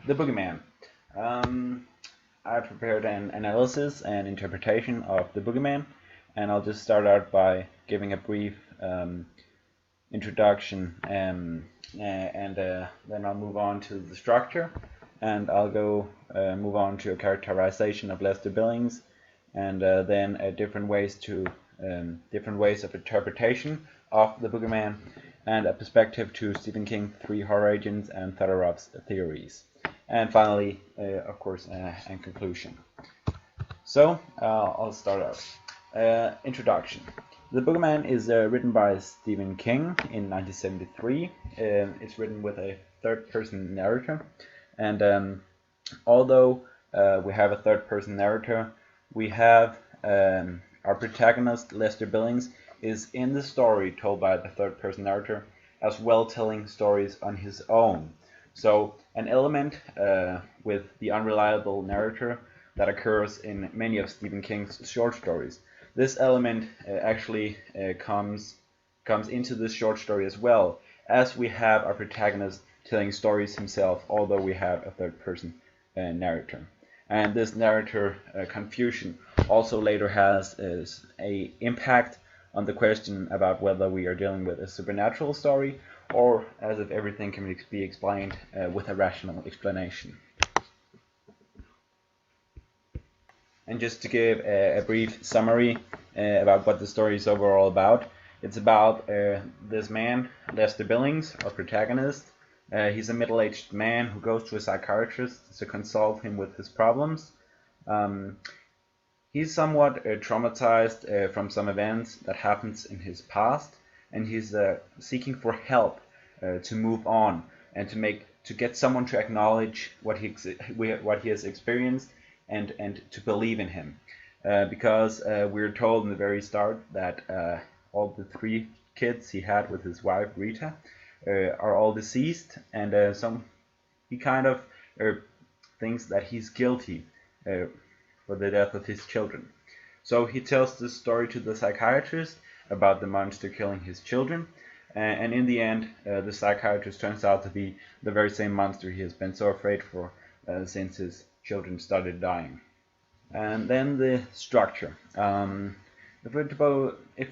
The Boogeyman. I prepared an analysis and interpretation of The Boogeyman, and I'll just start out by giving a brief introduction, and then I'll move on to the structure, and I'll move on to a characterization of Lester Billings, and then different ways of interpretation of The Boogeyman, and a perspective to Stephen King's 3 horror agents and Todorov's theories. And finally, of course, and conclusion. So, I'll start out. Introduction. The Boogeyman is written by Stephen King in 1973. It's written with a third-person narrator. And although we have a third-person narrator, we have our protagonist, Lester Billings, is in the story told by the third-person narrator, as well telling stories on his own. So an element with the unreliable narrator that occurs in many of Stephen King's short stories. This element actually comes into this short story as well, as we have our protagonist telling stories himself, although we have a third-person narrator. And this narrator confusion also later has a impact on the question about whether we are dealing with a supernatural story or as if everything can be explained with a rational explanation. And just to give a brief summary about what the story is overall about, it's about this man, Lester Billings, our protagonist. He's a middle-aged man who goes to a psychiatrist to consult him with his problems. He's somewhat traumatized from some events that happens in his past, and he's seeking for help to move on and to get someone to acknowledge what he has experienced and to believe in him, because we're told in the very start that all the 3 kids he had with his wife Rita are all deceased, and he kind of thinks that he's guilty for the death of his children. So he tells this story to the psychiatrist about the monster killing his children, and in the end the psychiatrist turns out to be the very same monster he has been so afraid for since his children started dying. And then the structure. If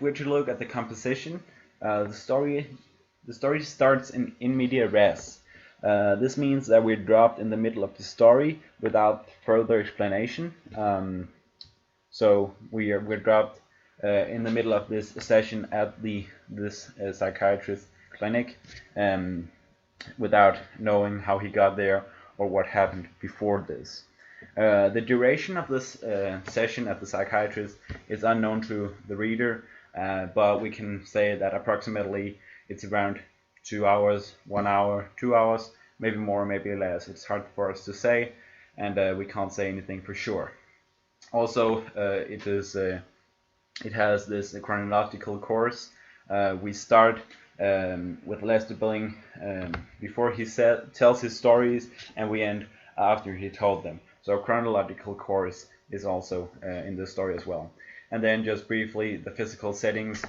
we're to look at the composition, the story starts in media res. This means that we're dropped in the middle of the story without further explanation. So we're dropped in the middle of this session at this psychiatrist clinic without knowing how he got there or what happened before this. The duration of this session at the psychiatrist is unknown to the reader, but we can say that approximately it's around 2 hours, 1 hour, 2 hours, maybe more, maybe less. It's hard for us to say, and we can't say anything for sure. Also, it has this chronological course. We start with Lester Billings before he tells his stories, and we end after he told them. So chronological course is also in this story as well. And then just briefly, the physical settings.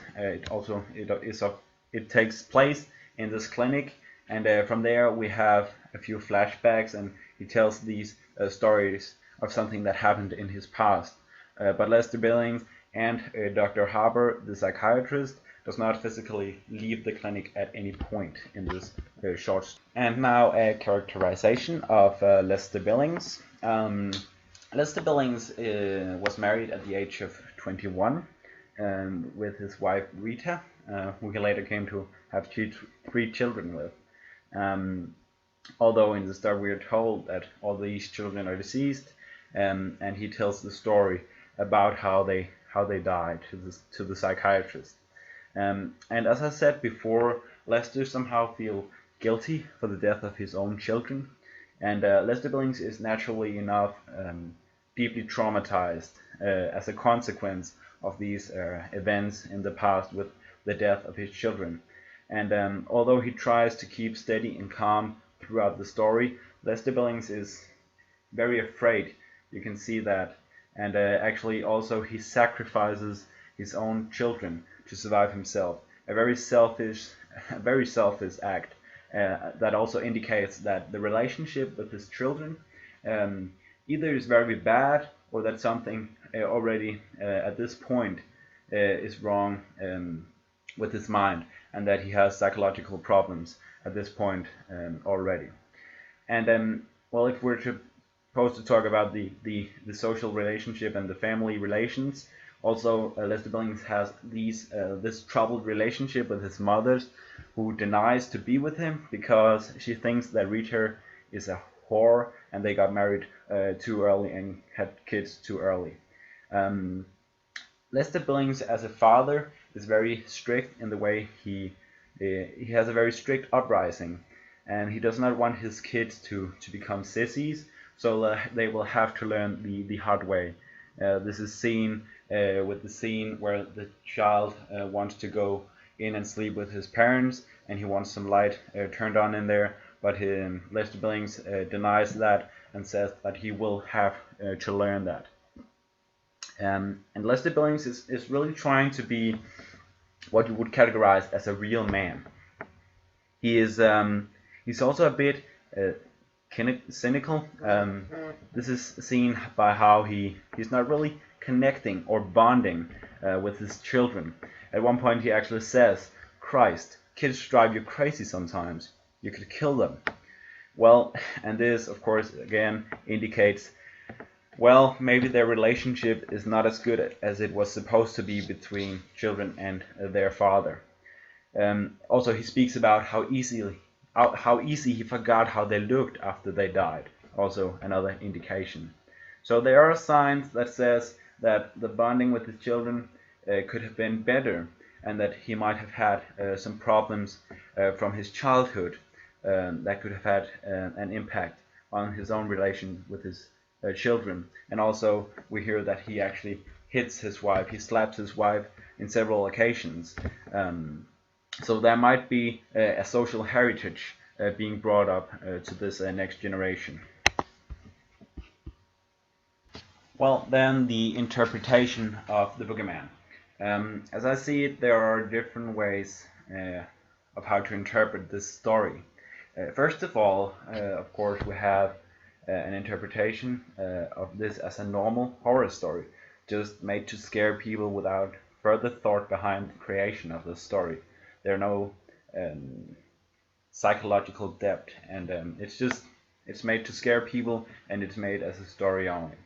It takes place in this clinic, and from there we have a few flashbacks, and he tells these stories of something that happened in his past. But Lester Billings and Dr. Haber, the psychiatrist, does not physically leave the clinic at any point in this short story. And now a characterization of Lester Billings. Lester Billings was married at the age of 21 with his wife Rita, who he later came to have 3 children with. Although in the story we are told that all these children are deceased, and he tells the story about how they died to the psychiatrist. And as I said before, Lester somehow feels guilty for the death of his own children, and Lester Billings is naturally enough deeply traumatized as a consequence of these events in the past with the death of his children. And although he tries to keep steady and calm throughout the story, Lester Billings is very afraid. You can see that. And actually also he sacrifices his own children to survive himself. A very selfish act. that also indicates that the relationship with his children either is very bad, or that something already at this point is wrong with his mind, and that he has psychological problems at this point already. And well, if we're supposed to talk about the social relationship and the family relations, also Lester Billings has this troubled relationship with his mother, who denies to be with him because she thinks that Rita is a whore and they got married too early and had kids too early. Lester Billings as a father is very strict in the way he has a very strict uprising, and he does not want his kids to become sissies, so they will have to learn the hard way. This is seen with the scene where the child wants to go in and sleep with his parents, and he wants some light turned on in there, but Lester Billings denies that and says that he will have to learn that. And Lester Billings is really trying to be what you would categorize as a real man. He is he's also a bit cynical. This is seen by how he's not really connecting or bonding with his children. At one point he actually says, "Christ, kids drive you crazy sometimes. You could kill them." Well, and this of course again indicates, well, maybe their relationship is not as good as it was supposed to be between children and their father. Also, he speaks about how easy he forgot how they looked after they died. Also, another indication. So there are signs that says that the bonding with his children could have been better, and that he might have had some problems from his childhood that could have had an impact on his own relation with his children. And also we hear that he actually hits his wife, he slaps his wife in several occasions. So there might be a social heritage being brought up to this next generation. Well, then the interpretation of the boogeyman. As I see it, there are different ways of how to interpret this story. First of all, of course, we have an interpretation of this as a normal horror story, just made to scare people without further thought behind the creation of the story. There are no psychological depth, and it's made to scare people, and it's made as a story only.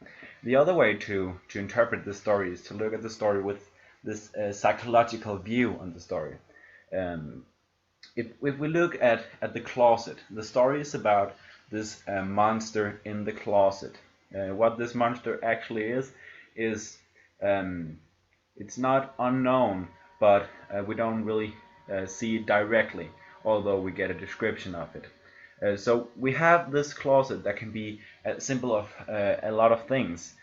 The other way to interpret this story is to look at the story with this psychological view on the story. If we look at the closet, the story is about this monster in the closet. What this monster actually is it's not unknown, but we don't really see it directly, although we get a description of it. So we have this closet that can be a symbol of a lot of things.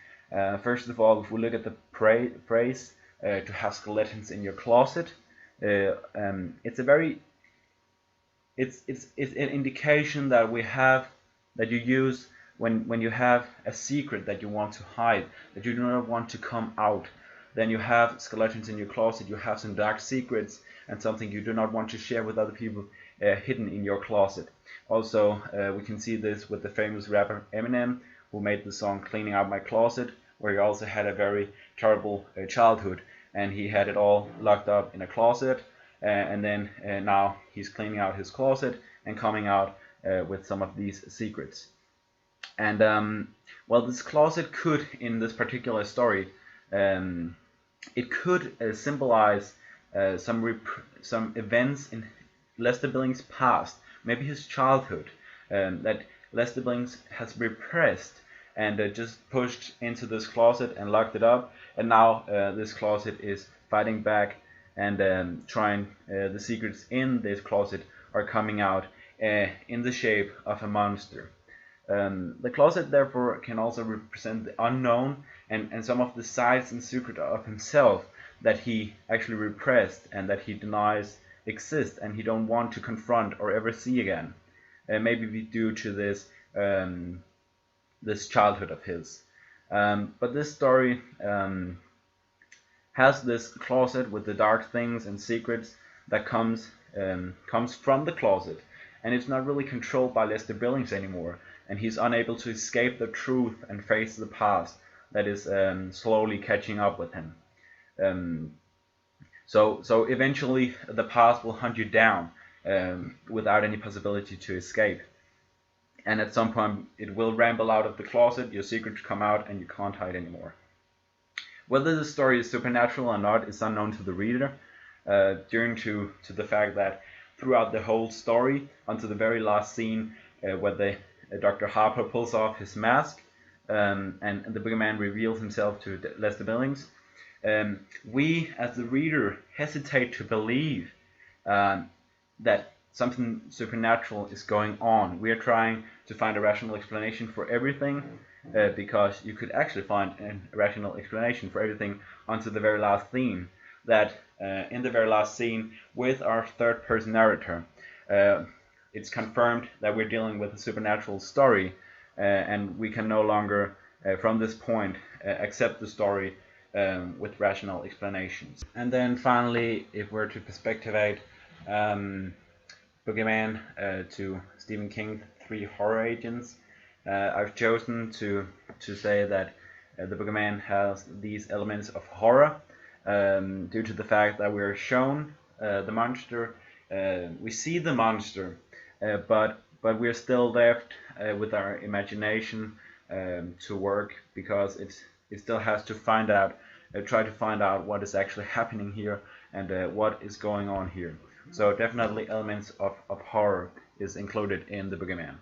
First of all, if we look at the phrase to have skeletons in your closet, it's an indication that you use when you have a secret that you want to hide, that you do not want to come out. Then you have skeletons in your closet, you have some dark secrets and something you do not want to share with other people hidden in your closet. Also, we can see this with the famous rapper Eminem, who made the song Cleaning Out My Closet, where he also had a very terrible childhood, and he had it all locked up in a closet, and then now he's cleaning out his closet and coming out with some of these secrets. And well, this closet could, in this particular story, it could symbolize some events in Lester Billings' past, maybe his childhood, that Lester Billings has repressed and just pushed into this closet and locked it up, and now this closet is fighting back, and trying the secrets in this closet are coming out in the shape of a monster. The closet therefore can also represent the unknown and some of the sides and secret of himself that he actually repressed and that he denies exist and he don't want to confront or ever see again. Maybe due to this childhood of his. But this story has this closet with the dark things and secrets that comes from the closet. and it's not really controlled by Lester Billings anymore, and he's unable to escape the truth and face the past that is slowly catching up with him. So eventually the past will hunt you down without any possibility to escape. And at some point it will ramble out of the closet, your secrets come out, and you can't hide anymore. Whether the story is supernatural or not is unknown to the reader, due to the fact that throughout the whole story, until the very last scene where Dr. Harper pulls off his mask and the boogeyman reveals himself to Lester Billings, we as the reader hesitate to believe that something supernatural is going on. We are trying to find a rational explanation for everything, because you could actually find a rational explanation for everything until the very last scene. That in the very last scene with our third person narrator, it's confirmed that we're dealing with a supernatural story, and we can no longer from this point accept the story with rational explanations. And then finally, if we're to perspectivate Boogeyman to Stephen King's 3 horror agents, I've chosen to say that the Boogeyman has these elements of horror due to the fact that we're shown the monster, we see the monster, but we're still left with our imagination to work, because it still has to try to find out what is actually happening here and what is going on here. So definitely elements of horror is included in the Boogeyman.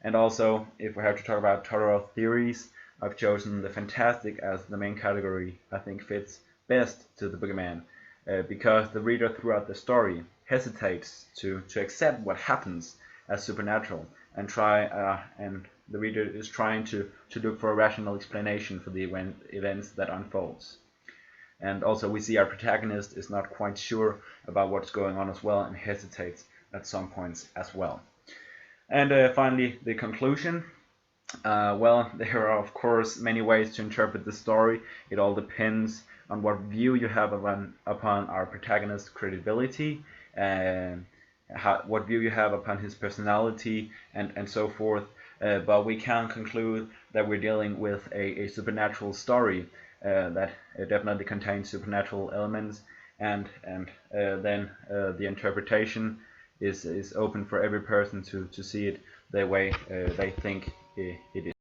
And also, if we have to talk about horror theories, I've chosen the fantastic as the main category. I think fits best to the Boogeyman, because the reader throughout the story hesitates to accept what happens as supernatural, and the reader is trying to look for a rational explanation for the events that unfolds. And also we see our protagonist is not quite sure about what's going on as well, and hesitates at some points as well. And finally, the conclusion. Well, there are of course many ways to interpret the story. It all depends on what view you have upon our protagonist's credibility, and what view you have upon his personality, and so forth. But we can conclude that we're dealing with a supernatural story that definitely contains supernatural elements, and then the interpretation is open for every person to see it the way they think it is.